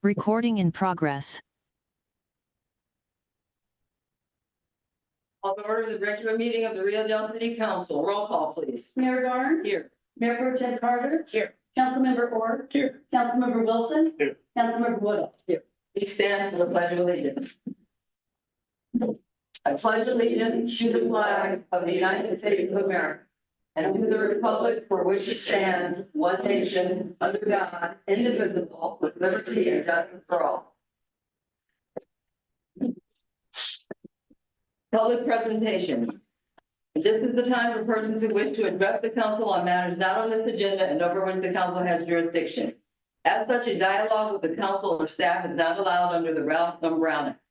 Recording in progress. Call to order the regular meeting of the Rio Dell City Council. Roll call, please. Mayor Garnes. Here. Mayor Pro Tem Carter. Here. Councilmember Orr. Here. Councilmember Wilson. Here. Councilmember Wood. Please stand for the Pledge of Allegiance. I pledge allegiance to the flag of the United States of America and to the republic for which it stands, one nation, under God, indivisible, with liberty and justice for all. Public presentations. This is the time for persons who wish to address the council on matters not on this agenda and over which the council has jurisdiction. As such, a dialogue with the council or staff is not allowed under the Ralph M. Brown Act.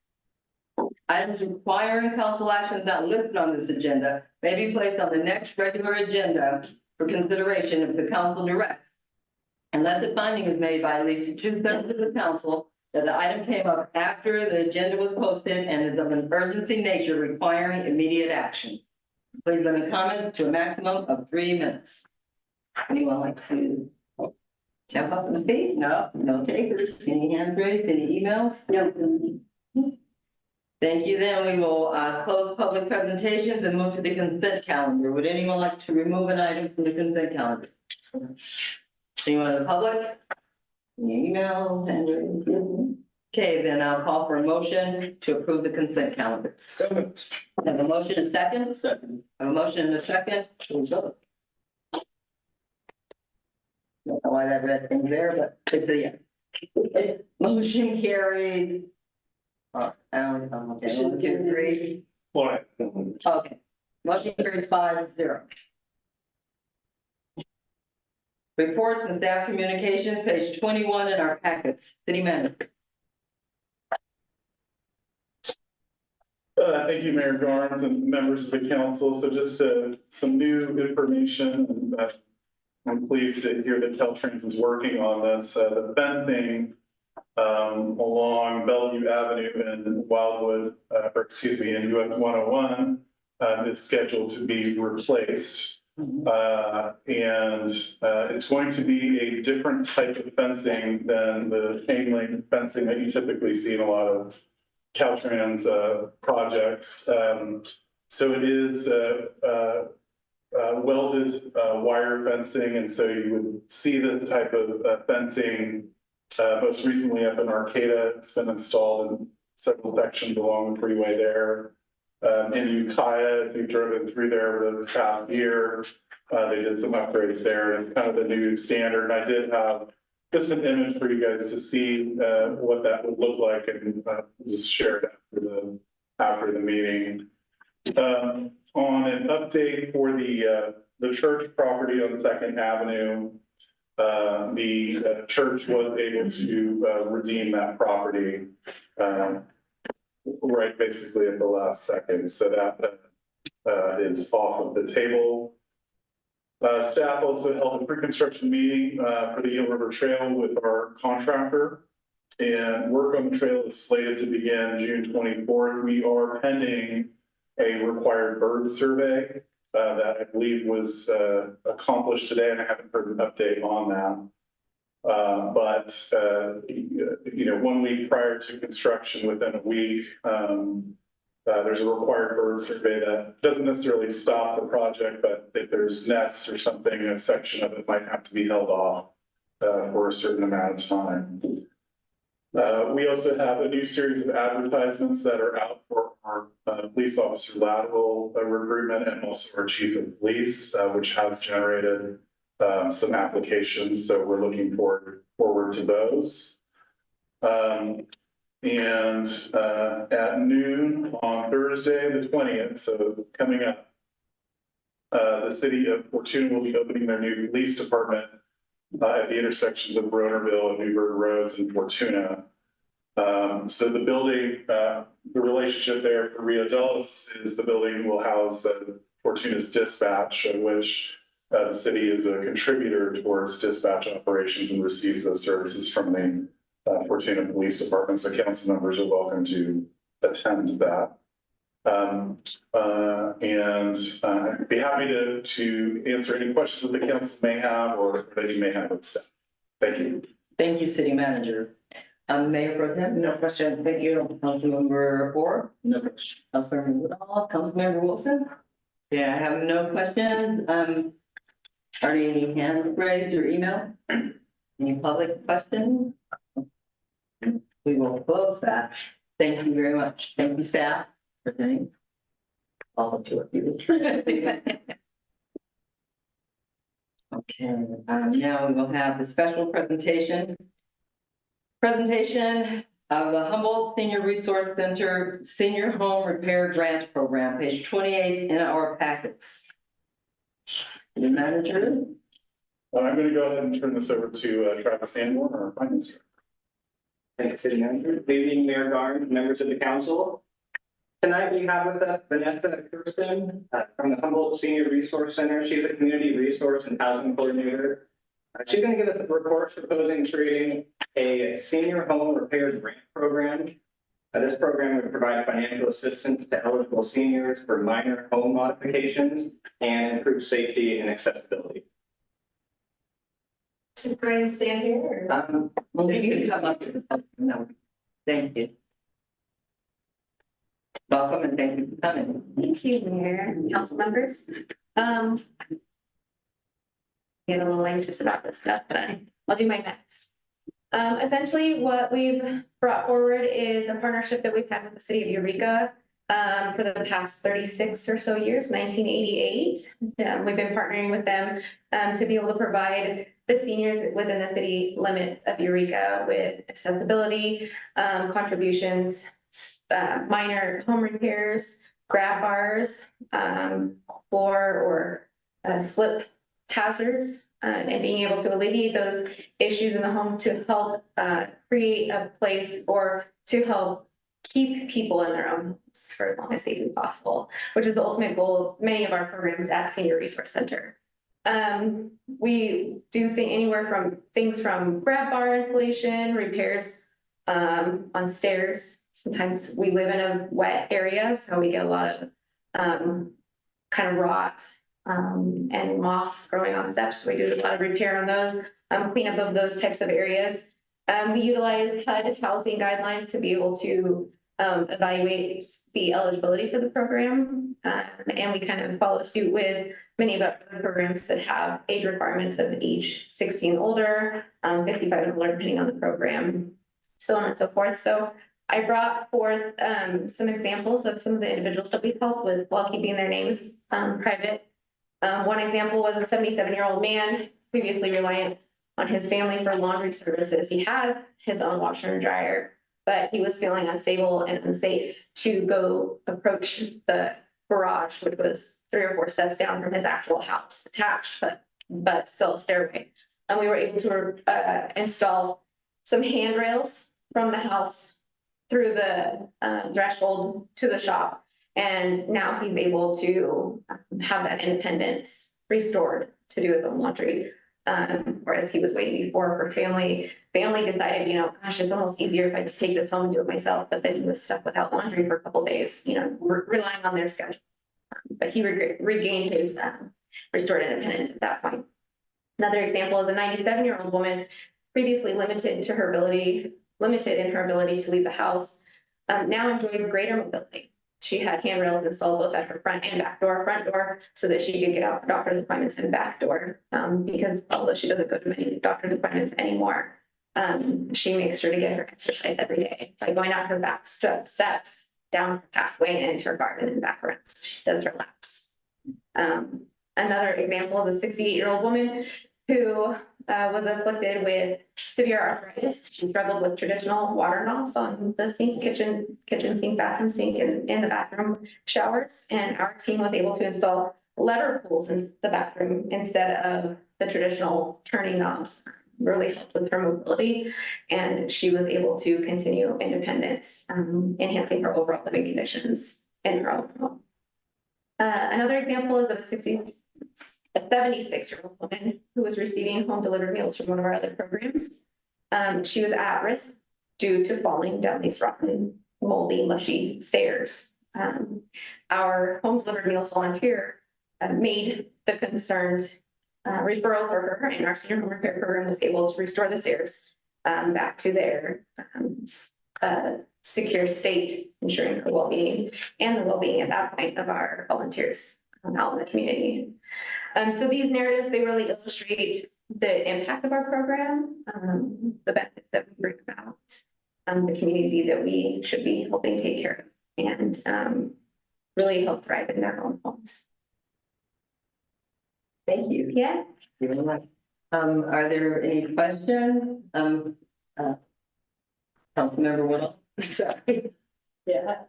Items requiring council actions not listed on this agenda may be placed on the next regular agenda for consideration if the council directs, unless a finding is made by at least 2/3 of the council that the item came up after the agenda was posted and is of an urgency nature requiring immediate action. Please limit comments to a maximum of 3 minutes. Anyone like to jump up and speak? No, no takers. Any hands raised? Any emails? No. Thank you. Then we will close public presentations and move to the consent calendar. Would anyone like to remove an item from the consent calendar? Anyone in the public? Any emails? Okay, then I'll call for a motion to approve the consent calendar. So moved. I have a motion and a second. Second. I have a motion and a second. Please vote. Don't know why that red thing's there, but it's a yeah. Motion carries. Okay, 1, 2, 3. What? Okay, motion carries 5-0. Reports and staff communications, page 21 in our packets. City manager. Thank you, Mayor Garnes and members of the council. So just some new information. And, I'm pleased to hear that Caltrans is working on this. The fencing along Bellevue Avenue in Wildwood, in US 101 is scheduled to be replaced. And it's going to be a different type of fencing than the chain link fencing that you typically see in a lot of Caltrans projects. So it is welded wire fencing, and so you would see this type of fencing most recently up in Arcata. It's been installed in several sections along the freeway there. In Ukiah, if you've driven through there over the past year, they did some upgrades there, and it's kind of the new standard. And I did have just an image for you guys to see what that would look like, and just share it after the meeting. On an update for the church property on 2nd Avenue, the church was able to redeem that property right basically at the last second. So that is off of the table. Staff also held a pre-construction meeting for the Eel River Trail with our contractor, and work on the trail is slated to begin June 24th. We are pending a required bird survey that I believe was accomplished today, and I haven't heard an update on that. But 1 week prior to construction, within a week, there's a required bird survey that doesn't necessarily stop the project, but if there's nests or something, a section of it might have to be held off for a certain amount of time. We also have a new series of advertisements that are out for our police officer lateral recruitment, and also our chief of police, which has generated some applications. So we're looking forward to those. And at noon on Thursday, the 20th, so coming up, the city of Fortuna will be opening their new police department at the intersections of Bronerville and Newburgh Roads in Fortuna. So the building, the relationship there for Rio Dell is the building will house Fortuna's dispatch, in which the city is a contributor towards dispatch operations and receives those services from the Fortuna Police Department. So council members are welcome to attend that. I'd be happy to answer any questions that the council may have or that you may have of staff. Thank you. Thank you, City Manager. Mayor Pro Tem? No question. Thank you. Councilmember Orr? No question. Councilmember Woodall? Councilmember Wilson? Yeah, I have no questions. Are there any hands raised or email? Any public questions? We will close that. Thank you very much. Thank you, staff, for doing all of you. Okay, now we will have the special presentation. Presentation of the Humboldt Senior Resource Center Senior Home Repair Grant Program, page 28 in our packets. The manager. I'm going to go ahead and turn this over to Travis Sanborn, our finance director. Thank you, City Manager. Good evening, Mayor Garn, members of the council. Tonight we have with us Vanessa Kirsten from the Humboldt Senior Resource Center. She's a community resource and housing coordinator. She's going to give us a report proposing creating a senior home repairs grant program. This program would provide financial assistance to eligible seniors for minor home modifications and improve safety and accessibility. Should Graham stand here? Or? Well, maybe you can come up to the podium. No, thank you. Welcome and thank you for coming. Thank you, Mayor, council members. Get a little anxious about this stuff, but I'll do my best. Essentially, what we've brought forward is a partnership that we've had with the city of Eureka for the past 36 or so years, 1988. We've been partnering with them to be able to provide the seniors within the city limits of Eureka with accessibility, contributions, minor home repairs, grab bars, floor or slip hazards, and being able to alleviate those issues in the home to help create a place or to help keep people in their own homes for as long as safely possible, which is the ultimate goal of many of our programs at Senior Resource Center. We do anywhere from things from grab bar installation, repairs on stairs. Sometimes we live in a wet area, so we get a lot of kind of rot and moss growing on steps. So we do a lot of repair on those, cleanup of those types of areas. We utilize HUD housing guidelines to be able to evaluate the eligibility for the program. And we kind of follow suit with many of our other programs that have age requirements of age 60 and older, 55 and older, depending on the program, so on and so forth. So I brought forth some examples of some of the individuals that we've helped with while keeping their names private. One example was a 77-year-old man, previously reliant on his family for laundry services. He had his own washer and dryer, but he was feeling unstable and unsafe to go approach the garage, which was 3 or 4 steps down from his actual house, attached, but still a stairway. And we were able to install some handrails from the house through the threshold to the shop. And now he's able to have that independence restored to do his own laundry. Whereas he was waiting before for family decided, gosh, it's almost easier if I just take this home and do it myself. But then he was stuck without laundry for a couple of days, relying on their schedule. But he regained his restored independence at that point. Another example is a 97-year-old woman previously limited in her ability to leave the house, now enjoys greater mobility. She had handrails installed both at her front and back door, front door, so that she could get out for doctor's appointments and back door. Because although she doesn't go to many doctor's appointments anymore, she makes sure to get her exercise every day by going out her back steps, down her pathway and into her garden and back around. So she does her laps. Another example is a 68-year-old woman who was afflicted with severe arthritis. She struggled with traditional water knobs on the sink, kitchen sink, bathroom sink, and in the bathroom showers. And our team was able to install lever pulls in the bathroom instead of the traditional turning knobs. Really helped with her mobility, and she was able to continue independence, enhancing her overall living conditions in her own home. Another example is of a 76-year-old woman who was receiving home delivered meals from one of our other programs. She was at risk due to falling down these rotten, moldy, mushy stairs. Our Home Delivered Meals volunteer made the concerned referral for her, and our senior home repair program was able to restore the stairs back to their secure state, ensuring her well-being and the well-being at that point of our volunteers out in the community. So these narratives, they really illustrate the impact of our program, the benefits that we bring about, the community that we should be helping take care of, and really help thrive in their own homes. Thank you. Yeah. Are there any questions? Councilmember Whittle? Sorry. Yeah.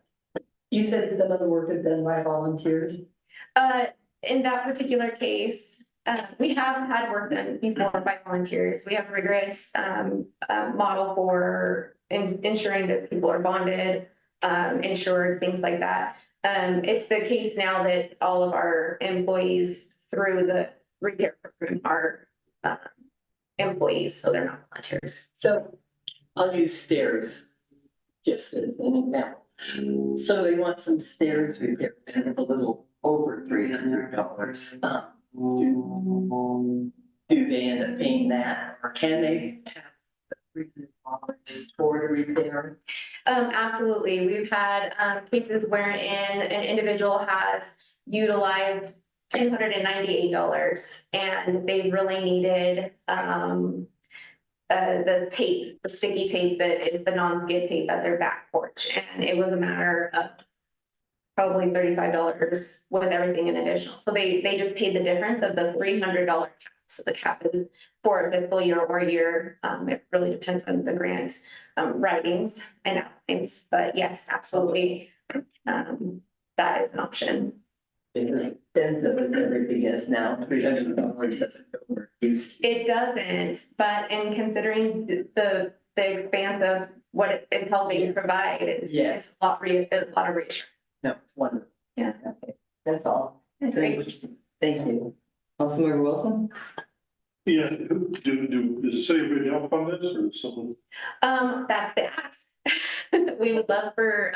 You said some of the work is done by volunteers. In that particular case, we have had work done before by volunteers. We have a rigorous model for ensuring that people are bonded, insured, things like that. It's the case now that all of our employees through the repair program are employees, so they're not volunteers. So I'll use stairs just as an example. So they want some stairs repaired and it's a little over $300. Do they end up paying that, or can they have $300 for the repair? Absolutely. We've had cases wherein an individual has utilized $298 and they really needed the tape, the sticky tape that is the non-skid tape at their back porch. And it was a matter of probably $35 with everything in additional. So they just paid the difference of the $300 cap. So the cap is for a fiscal year or year. It really depends on the grant writings and outings. But yes, absolutely. That is an option. It's expensive as everything is now. $300 doesn't go where it used to. It doesn't, but in considering the expanse of what it is helping provide, it's a lot of reassurance. No, it's wonderful. Yeah. Okay, that's all. Great. Thank you. Councilmember Wilson? Yeah, does the city of Rio Dell fund this or something? That's the ask. We would love for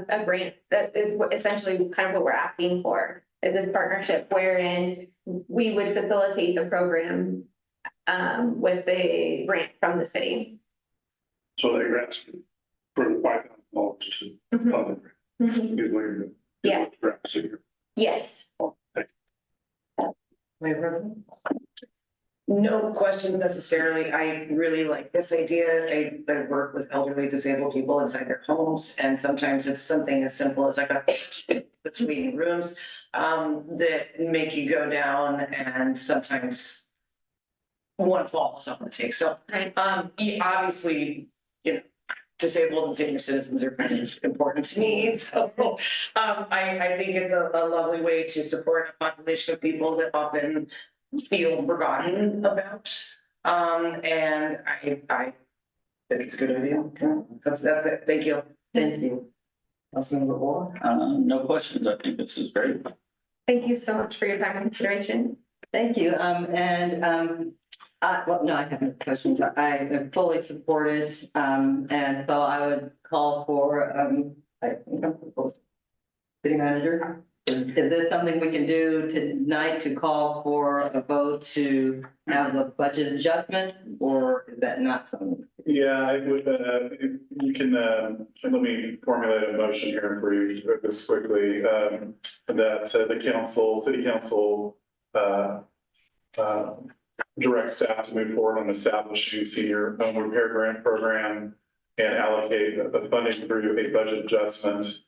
a grant. That is essentially kind of what we're asking for, is this partnership wherein we would facilitate the program with the grant from the city. So they're asking for $5,000 to Mhm. fund it. Mhm. Is what you're doing. Yeah. Perhaps here. Yes. Oh, thank No questions necessarily. I really like this idea. I work with elderly disabled people inside their homes, and sometimes it's something as simple as like a between rooms that make you go down, and sometimes one falls off the take. So obviously, you know, disabled and senior citizens are kind of important to me. So I think it's a lovely way to support a population of people that often feel forgotten about. And I think it's a good idea. That's it. Thank you. Thank you. Councilmember Ward? No questions. I think this is great. Thank you so much for your time and consideration. Thank you. Well, no, I have no questions. I am fully supported. And so I would call for, I think I'm proposed. City manager, is this something we can do tonight to call for a vote to have the budget adjustment, or is that not something? Yeah, I would, you can, let me formulate a motion here for you this quickly, that the city council, direct staff to move forward on establishing senior home repair grant program and allocate the funding through a budget adjustment,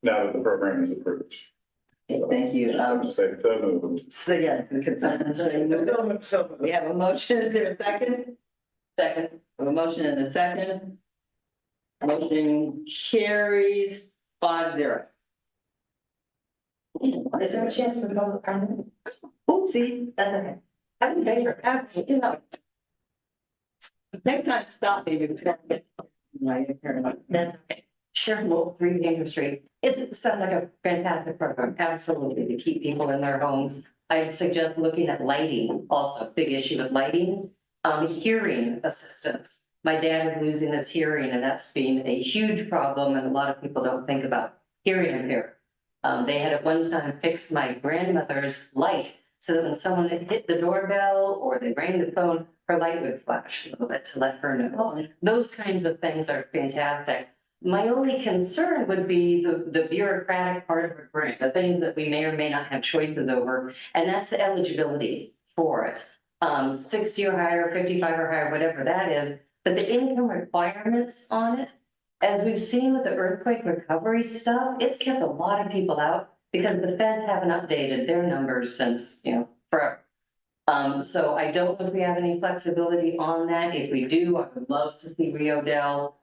now that the program is approved. Thank you. Just have to say, so moved. So yes, the consent. So We have a motion. Is there a second? Second. We have a motion and a second. Motion carries 5-0. Is there a chance for public comment? Oopsie. That's okay. I'm in favor. Absolutely. No. Next time, stop me before I get. That's okay. Sure, 3 Danger Street. It sounds like a fantastic program, absolutely, to keep people in their homes. I'd suggest looking at lighting, also big issue with lighting, hearing assistance. My dad is losing his hearing, and that's been a huge problem, and a lot of people don't think about hearing impaired. They had at one time fixed my grandmother's light so that when someone had hit the doorbell or they rang the phone, her light would flash a little bit to let her know. Those kinds of things are fantastic. My only concern would be the bureaucratic part of a grant, the things that we may or may not have choices over, and that's the eligibility for it. 60 or higher, 55 or higher, whatever that is, but the income requirements on it, as we've seen with the earthquake recovery stuff, it's kept a lot of people out because the feds haven't updated their numbers since, forever. So I don't know if we have any flexibility on that. If we do, I would love to see Rio Dell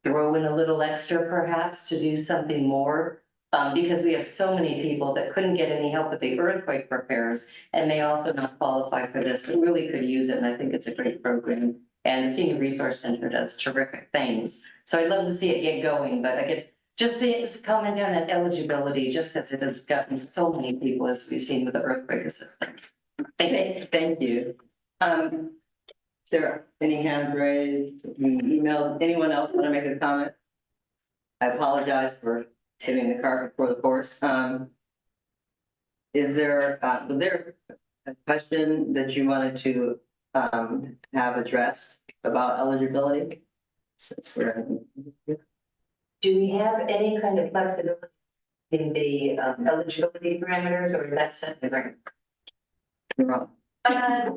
throw in a little extra perhaps to do something more. Because we have so many people that couldn't get any help with the earthquake repairs and may also not qualify for this, that really could use it, and I think it's a great program. And the Senior Resource Center does terrific things. So I'd love to see it get going, but I could just see it comment on that eligibility, just because it has gotten so many people, as we've seen with the earthquake assistance. Thank you. Is there any hands raised, emails, anyone else want to make a comment? I apologize for hitting the cart before the horse. Was there a question that you wanted to have addressed about eligibility? Since we're. Do we have any kind of flexibility in the eligibility parameters, or is that set in the grant?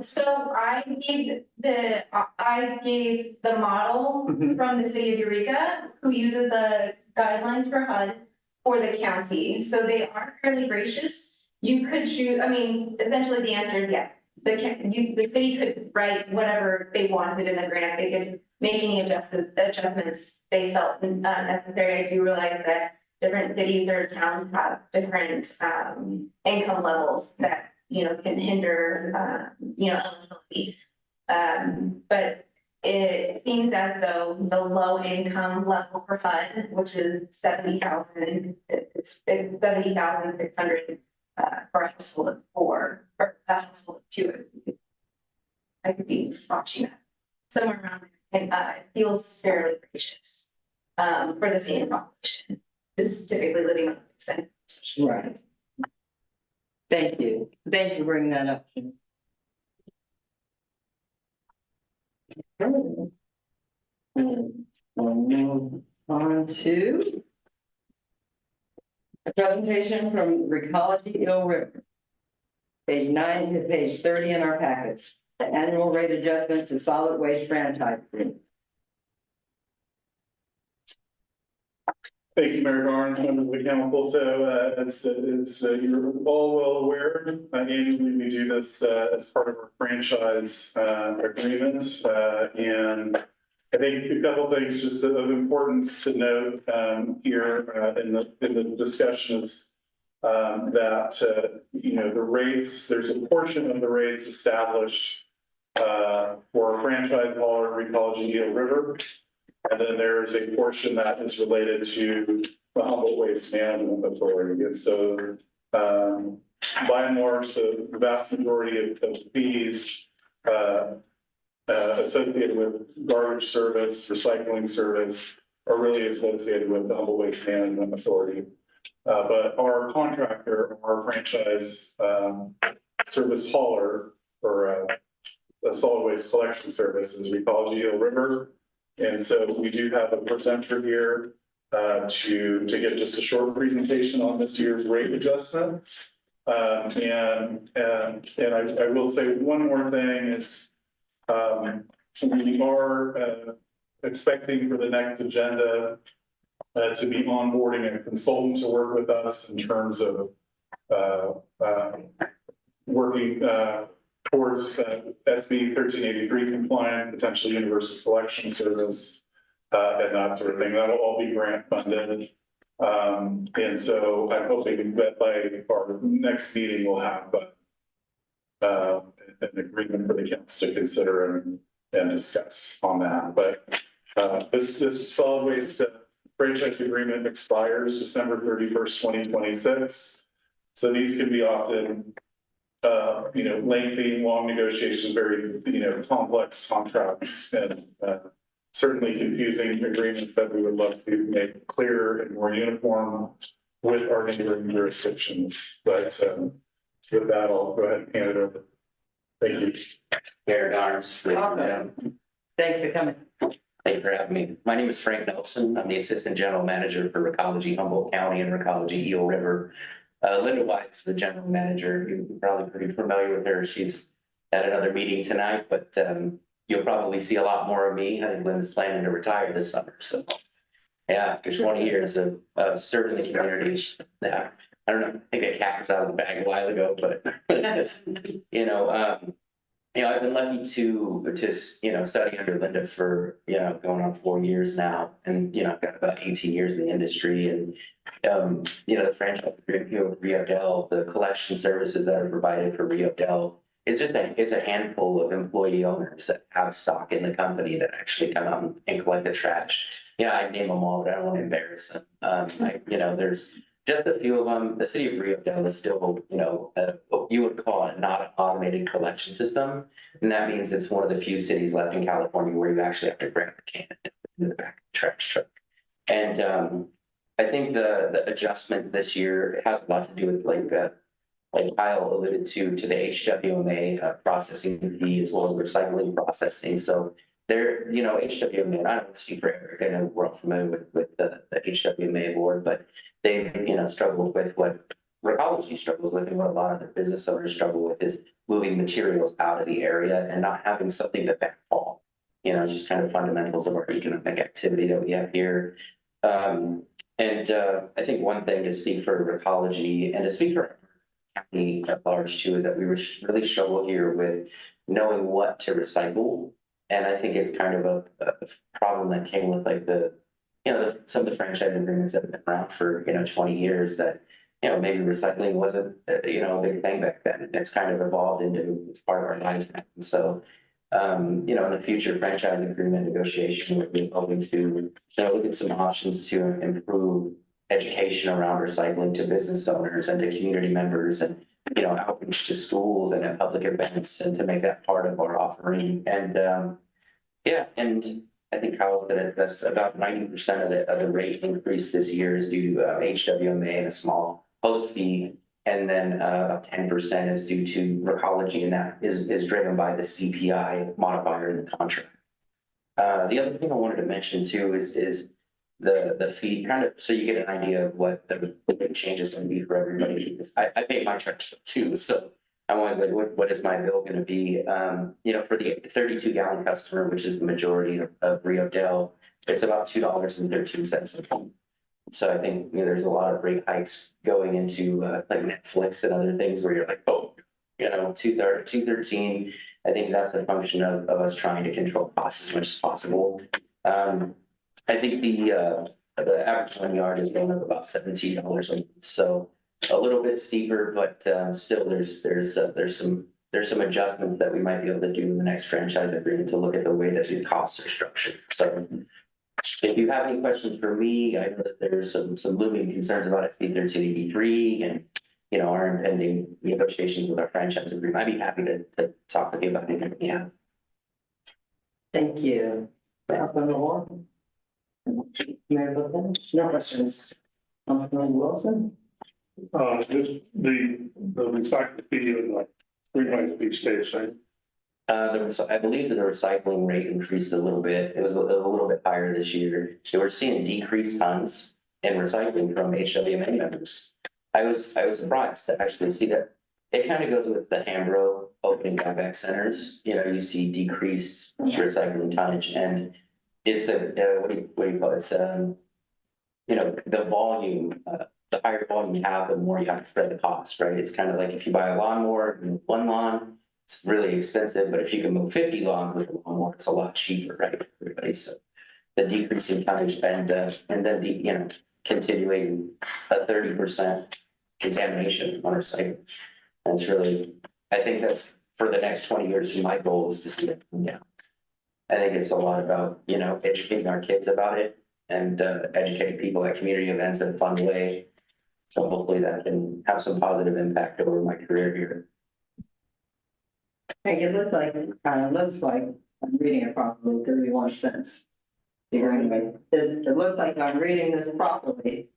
So I gave the model Mhm. from the city of Eureka, who uses the guidelines for HUD for the county. So they are fairly gracious. You could choose, I mean, essentially the answer is yes. The city could write whatever they wanted in the grant. They could make any adjustments they felt necessary. I do realize that different cities or towns have different income levels that, can hinder, eligibility. But it seems as though the low income level for HUD, which is 70,000, it's 70,600 for a household of 4, or a household of 2. I could be watching that somewhere around there, and it feels fairly gracious for the senior population, who's typically living on the extent. Right. Thank you. Thank you for bringing that up. We'll move on to a presentation from Recology Eel River. Page 9 to page 30 in our packets, the annual rate adjustment to solid waste franchise agreement. Thank you, Mayor Garn, members of the council. So as you're all well aware, annually we do this as part of our franchise agreement. And I think a couple of things just of importance to note here in the discussion is that the rates, there's a portion of the rates established for a franchise hauler in Recology Eel River. And then there's a portion that is related to the Humboldt Waste Management Authority. And so by and large, the vast majority of fees associated with garbage service, recycling service are really associated with the Humboldt Waste Management Authority. But our contractor, our franchise service hauler for a solid waste collection service is Recology Eel River. And so we do have a presenter here to get just a short presentation on this year's rate adjustment. And I will say one more thing is we are expecting for the next agenda to be onboarding a consultant to work with us in terms of working towards SB 1383 compliant, potential universal collection service, and that sort of thing. That'll all be grant funded. And so I'm hoping that by our next meeting, we'll have an agreement for the council to consider and discuss on that. But this solid waste franchise agreement expires December 31st, 2026. So these can be often lengthy, long negotiations, very, complex contracts. And certainly confusing agreements that we would love to make clearer and more uniform with our neighboring jurisdictions. But with that, I'll go ahead and hand it over. Thank you. Mayor Garnes, ladies and gentlemen, Thank you for coming. thank you for having me. My name is Frank Nelson. I'm the Assistant General Manager for Recology Humboldt County and Recology Eel River. Linda Wise is the General Manager. You're probably pretty familiar with her. She's at another meeting tonight, but you'll probably see a lot more of me. I think Linda's planning to retire this summer, so. Yeah, after 20 years of serving the community. Yeah, I don't know, I think a cat was out of the bag a while ago, but I've been lucky to study under Linda for, going on 4 years now. And, I've got about 18 years in the industry and, the franchise agreement here with Rio Dell, the collection services that are provided for Rio Dell. It's a handful of employee owners that have stock in the company that actually come out and collect the trash. I name them all, but I don't want to embarrass them. There's just a few of them. The city of Rio Dell is still, what you would call it not an automated collection system. And that means it's one of the few cities left in California where you actually have to grab the can in the back of the trash truck. And I think the adjustment this year has a lot to do with like Kyle alluded to the HWMA processing fee as well as recycling processing. So there, HWMA, and I don't speak for Eric, I know we're all familiar with the HWMA board, but they've, struggled with what Recology struggles with and what a lot of the business owners struggle with is moving materials out of the area and not having something to backhaul. Just kind of fundamentals of our economic activity that we have here. I think one thing to speak for Recology and to speak for county at large too, is that we really struggle here with knowing what to recycle. And I think it's kind of a problem that came with like some of the franchise agreements that have been around for, 20 years that, maybe recycling wasn't, a big thing back then. It's kind of evolved into it's part of our lives now. And so, in the future franchise agreement negotiation, we're hoping to look at some options to improve education around recycling to business owners and to community members and, outreach to schools and at public events and to make that part of our offering. And, and I think Kyle said it, that's about 90% of the rate increase this year is due to HWMA and a small host fee. And then about 10% is due to Recology, and that is driven by the CPI modifier in the contract. The other thing I wanted to mention too is the fee, kind of so you get an idea of what the changes going to be for everybody. Because I pay my trash bill too, so I'm always like, what is my bill going to be? For the 32-gallon customer, which is the majority of Rio Dell, it's about $2.13 a pump. So I think there's a lot of rate hikes going into like Netflix and other things where you're like, oh, $2.13. I think that's a function of us trying to control costs as much as possible. I think the average 1 yard is going up about $17 a month, so a little bit steeper, but still there's some adjustments that we might be able to do in the next franchise agreement to look at the way that the costs are structured. So if you have any questions for me, I know that there's some looming concerns about SB 1383 and our impending negotiations with our franchise agreement. I'd be happy to talk with you about anything. Yeah. Thank you. Councilmember Warren? Mayor Wilson? No questions. Councilmember Wilson? Just the recycling fee and like recycling fee stays same. I believe that the recycling rate increased a little bit. It was a little bit higher this year. We're seeing decreased tons in recycling from HWMA members. I was surprised to actually see that. It kind of goes with the Hambro opening buyback centers. You see decreased recycling tonnage, and it's what do you call it? It's the volume. The higher volume you have, the more you have to spread the cost, right? It's kind of like if you buy a lawnmower and one lawn, it's really expensive, but if you can move 50 lawns with a lawnmower, it's a lot cheaper, right, for everybody. So the decrease in tonnage and then the continuing a 30% contamination on recycling. And it's really, I think that's for the next 20 years. My goal is to see it come down. I think it's a lot about educating our kids about it and educating people at community events in a fun way. So hopefully that can have some positive impact over my career here. It looks like I'm reading it properly, 31 cents the greenway. It looks like I'm reading this properly.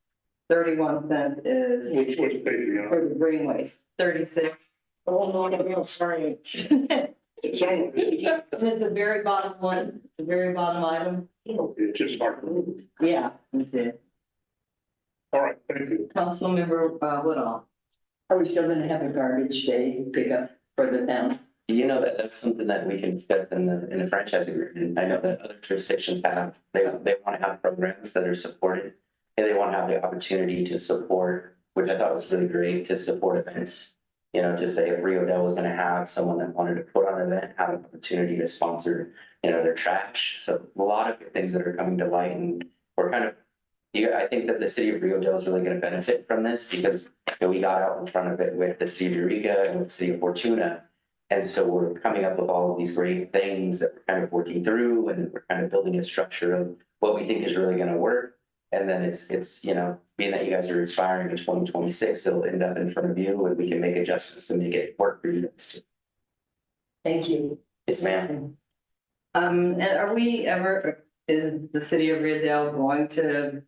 31 cents is Which page are you on? for the greenways, 36. Oh, no, sorry. It's on, It's at the very bottom one, it's the very bottom item. it's just hard to move. Yeah, okay. All right, thank you. Councilmember Woodall. Are we still gonna have a garbage day pickup further down? You know, that's something that we can discuss in the franchise agreement. I know that other jurisdictions have, they want to have programs that are supported. And they want to have the opportunity to support, which I thought was really great, to support events. You know, to say if Rio Dell was gonna have someone that wanted to put on an event, have an opportunity to sponsor, you know, their trash. So a lot of good things that are coming to light, and we're kind of, I think that the city of Rio Dell is really gonna benefit from this because you know, we got out in front of it with the city of Eureka and with the city of Fortuna. And so we're coming up with all of these great things that we're kind of working through, and we're kind of building a structure of what we think is really gonna work. And then it's, you know, being that you guys are aspiring to 2026, it'll end up in front of you and we can make adjustments to make it work for you guys too. Thank you. Yes, ma'am. And are we ever, is the city of Rio Dell going to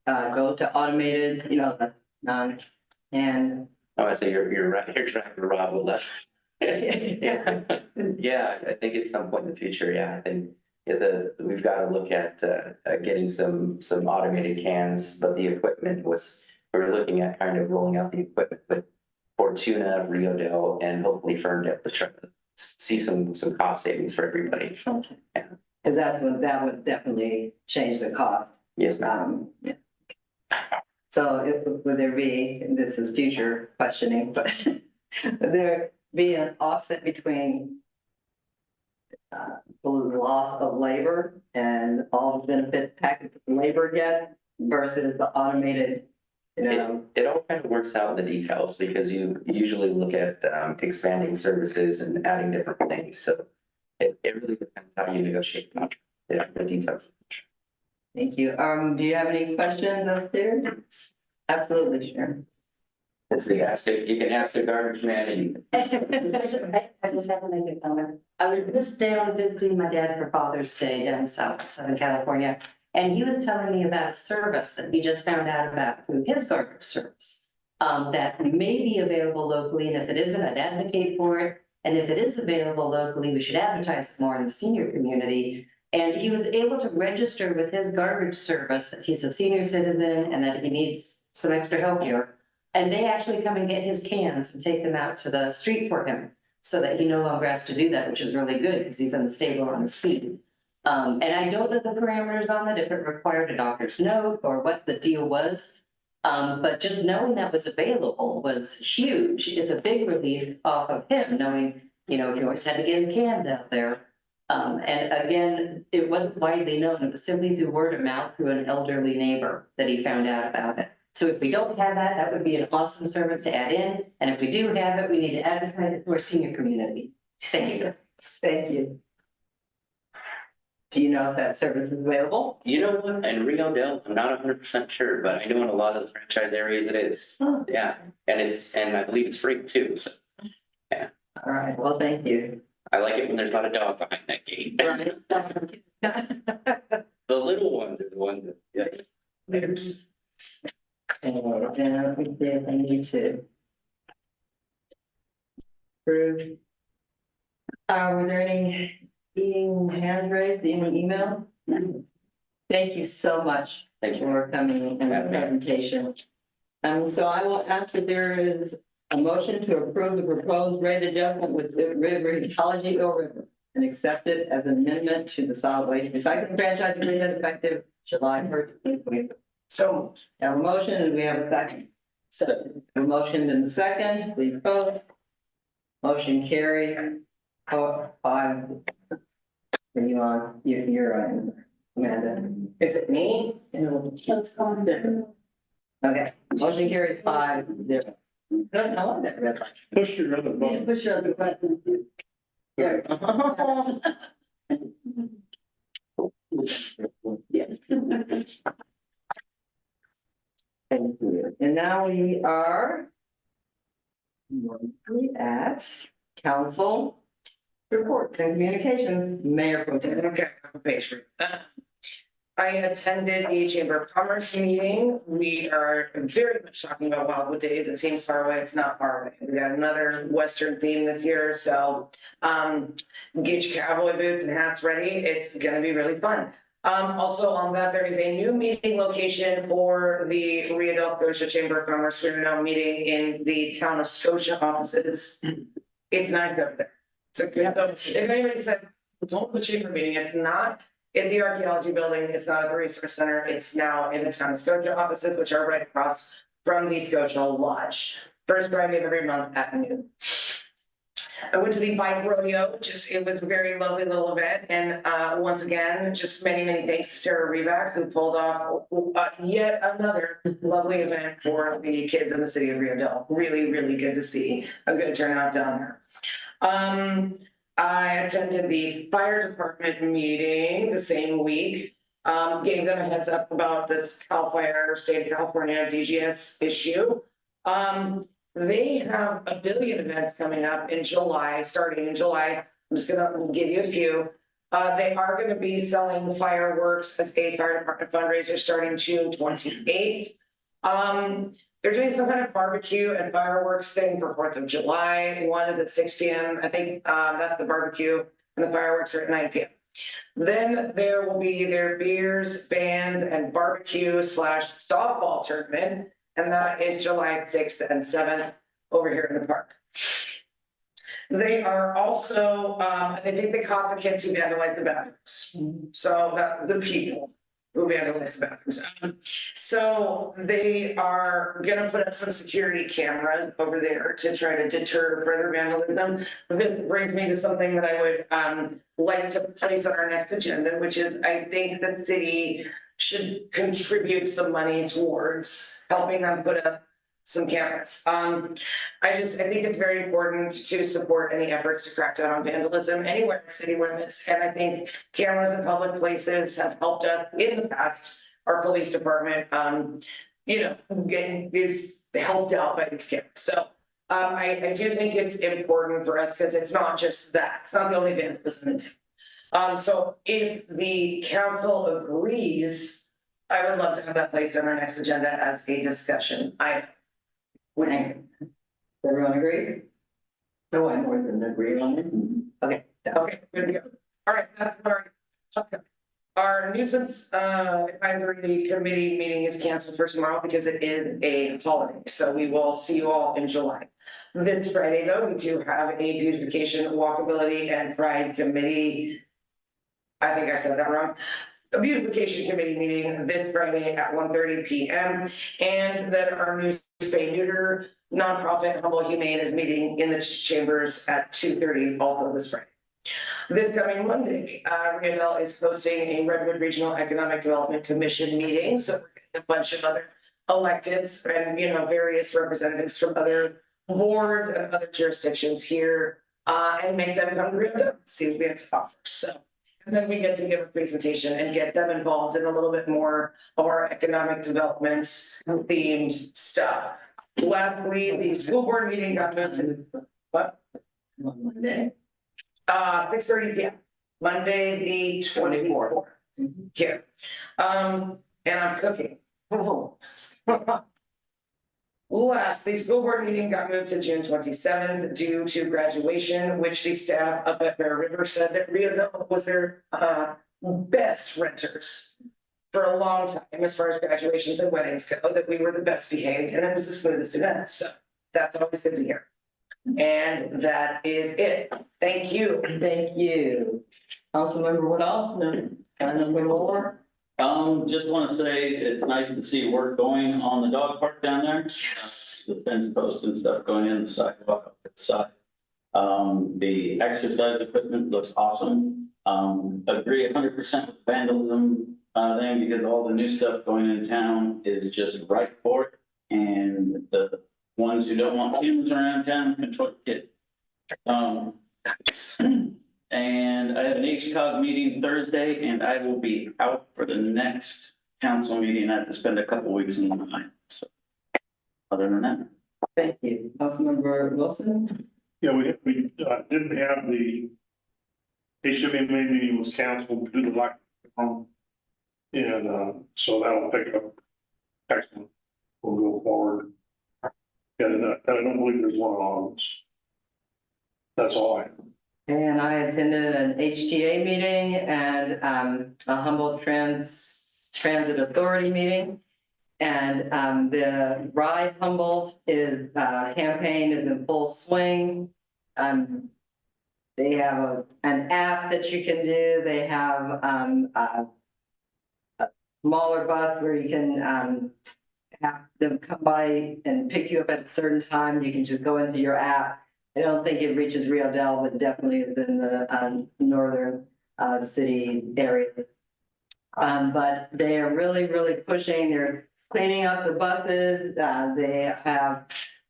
go to automated, you know, and Oh, I say you're right, you're driving Rob with left. Yeah, yeah, I think at some point in the future, yeah, I think we've got to look at getting some automated cans, but the equipment we're looking at kind of rolling out the equipment with Fortuna, Rio Dell, and hopefully Ferndale to try to see some cost savings for everybody. Yeah. because that would definitely change the cost. Yes, ma'am. Yeah. So would there be, and this is future questioning, but would there be an offset between the loss of labor and all the benefit package that labor gets versus the automated, you know? It all kind of works out in the details because you usually look at expanding services and adding different things. So it really depends how you negotiate the contract, the details. Thank you. Do you have any questions up there? Absolutely, sure. It's the you can ask the garbage man and I just have to make a comment. I was just down visiting my dad for Father's Day down south, Southern California. And he was telling me about a service that he just found out about through his garbage service. That may be available locally, and if it isn't, I'd advocate for it. And if it is available locally, we should advertise it more in the senior community. And he was able to register with his garbage service that he's a senior citizen and that he needs some extra help here. And they actually come and get his cans and take them out to the street for him so that he no longer has to do that, which is really good because he's unstable on his feet. And I don't know the parameters on it, if it required a doctor's note or what the deal was. But just knowing that was available was huge. It's a big relief off of him, knowing, you know, he always had to get his cans out there. And again, it wasn't widely known. It was simply through word of mouth through an elderly neighbor that he found out about it. So if we don't have that, that would be an awesome service to add in. And if we do have it, we need to advertise it to our senior community. Thank you. Thank you. Do you know if that service is available? you know what, in Rio Dell, I'm not 100% sure, but I know in a lot of the franchise areas it is. Oh. Yeah, and I believe it's free too. So All right, well, thank you. I like it when there's not a dog behind that gate. The little ones are the ones that, yeah. There's- And let me see if I need to. Approve. Were there any hand raised, any email? Thank you so much Thank you. for coming and the presentation. So I will ask if there is a motion to approve the proposed rate adjustment with the River Ecology River and accept it as an amendment to the solid waste recycling franchise agreement effective July 1st. So, Have a motion and we have a second. A motion and a second, please vote. Motion carried. 5. Are you on? You're on, Amanda. is it me? Okay, motion carries 5-0. I don't know what that read like. Push your other button. Push your other button. There. Thank you. And now we are at council reports and communications, Mayor Pro Tem. Okay, I'm page for it. I attended a Chamber of Commerce meeting. We are very much talking about Wildwood Days. It seems far away. It's not far away. We got another Western theme this year, so get your cowboy boots and hats ready. It's gonna be really fun. Also on that, there is a new meeting location for the Rio Dell Scotia Chamber of Commerce. We're now meeting in the town of Scotia offices. It's nice over there. It's a good, so if anybody says, go to the chamber meeting, it's not in the archaeology building, it's not at the resource center, it's now in the town of Scotia offices, which are right across from the Scotia Lodge. First Friday of every month at noon. I went to the bike rodeo, it was a very lovely little event, and once again, just many, many thanks to Sarah Reback, who pulled off yet another lovely event for the kids in the city of Rio Dell. Really, really good to see a good turnout down there. I attended the fire department meeting the same week, gave them a heads up about this CAL FIRE, state of California DGS issue. They have a billion events coming up in July, starting in July. I'm just gonna give you a few. They are gonna be selling the fireworks as a fire department fundraiser starting June 28th. They're doing some kind of barbecue and fireworks thing for 4th of July. One is at 6 p.m. I think that's the barbecue, and the fireworks are at 9 p.m. Then there will be their beers, bands, and barbecue / softball tournament, and that is July 6th and 7th over here in the park. They are also, I think they caught the kids who vandalized the bathrooms. So the people who vandalized the bathrooms. So they are gonna put up some security cameras over there to try to deter further vandalism. This brings me to something that I would like to place on our next agenda, which is I think the city should contribute some money towards helping them put up some cameras. I think it's very important to support any efforts to crack down on vandalism anywhere in city limits. And I think cameras in public places have helped us in the past. Our police department, is helped out by these cameras. So I do think it's important for us because it's not just that. It's not the only vandalism. So if the council agrees, I would love to have that placed on our next agenda as a discussion. Everyone agree? No, I more than agree on it. Okay, good to go. All right, that's what our nuisance advisory committee meeting is canceled for tomorrow because it is a holiday. So we will see you all in July. This Friday, though, we do have a beautification, walkability, and pride committee. I think I said that wrong. A beautification committee meeting this Friday at 1:30 p.m. And then our new spay neuter nonprofit Humboldt Humane is meeting in the chambers at 2:30 also this Friday. This coming Monday, Rio Dell is hosting a Redwood Regional Economic Development Commission meeting. So we're getting a bunch of other electeds and various representatives from other boards and other jurisdictions here and make them come to Rio Dell, see what we have to offer. So. And then we get to give a presentation and get them involved in a little bit more of our economic development themed stuff. Lastly, the school board meeting got moved to what? Monday. 6:30 p.m. Monday, the 24th. Here. And I'm cooking. Last, the school board meeting got moved to June 27th due to graduation, which the staff up at Bear River said that Rio Dell was their best renters for a long time as far as graduations and weddings go, that we were the best behaved and it was the smoothest event. So that's always good to hear. And that is it. Thank you. Thank you. Councilmember Woodall? No. Councilmember Moore? Just want to say it's nice to see work going on the dog park down there. Yes. The fence posts and stuff going in the sidewalk up the side. The exercise equipment looks awesome. Agree 100% with vandalism thing because all the new stuff going in town is just right for it. And the ones who don't want cameras around town control kids. And I have an HCOG meeting Thursday and I will be out for the next council meeting. I have to spend a couple weeks in line. So other than that. Thank you. Councilmember Wilson? Yeah, we didn't have the HMA meeting was canceled due to lack of And, so that'll pick up. Excellent. We'll go forward. And I don't believe there's one on this. That's all I have. And I attended an HTA meeting and a Humboldt Transit Authority meeting. And the Ride Humboldt campaign is in full swing. They have an app that you can do. They have a smaller bus where you can have them come by and pick you up at a certain time. You can just go into your app. I don't think it reaches Rio Dell, but definitely is in the northern city area. But they are really, really pushing. They're cleaning up the buses. They have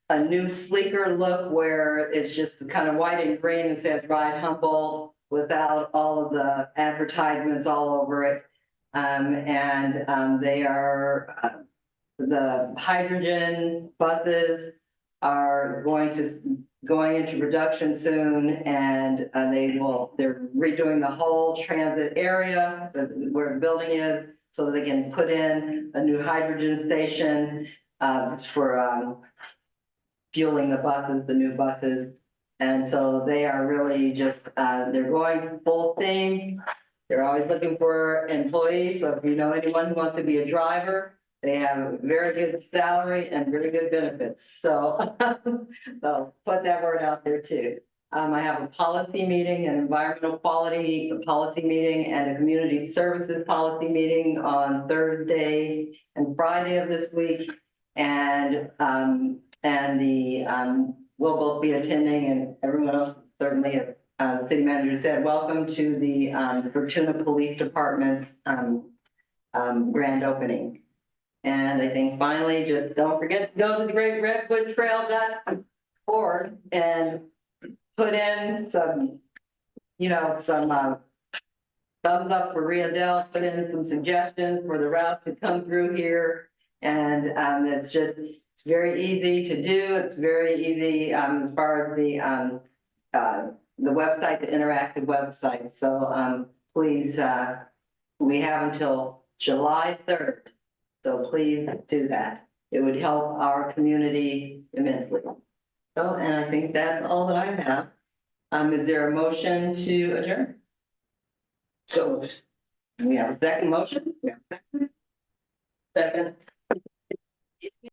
a new sleeker look where it's just kind of white and green and says Ride Humboldt without all of the advertisements all over it. They are the hydrogen buses are going into production soon, and they're redoing the whole transit area where the building is, so that they can put in a new hydrogen station for fueling the buses, the new buses. And so they are really just they're going full steam. They're always looking for employees. So if you know anyone who wants to be a driver, they have a very good salary and very good benefits. So, so put that word out there too. I have a policy meeting, an environmental quality policy meeting, and a community services policy meeting on Thursday and Friday of this week. And we'll both be attending, and everyone else certainly, the city manager said, welcome to the Fortuna Police Department's grand opening. And I think finally, just don't forget to go to the Great Redwood Trail.org and put in some, some thumbs up for Rio Dell, put in some suggestions for the route to come through here. And it's very easy to do. It's very easy as far as the website, the interactive website. So please, we have until July 3rd. So please do that. It would help our community immensely. So, and I think that's all that I have. Is there a motion to adjourn? So We have a second motion? We have a second. second.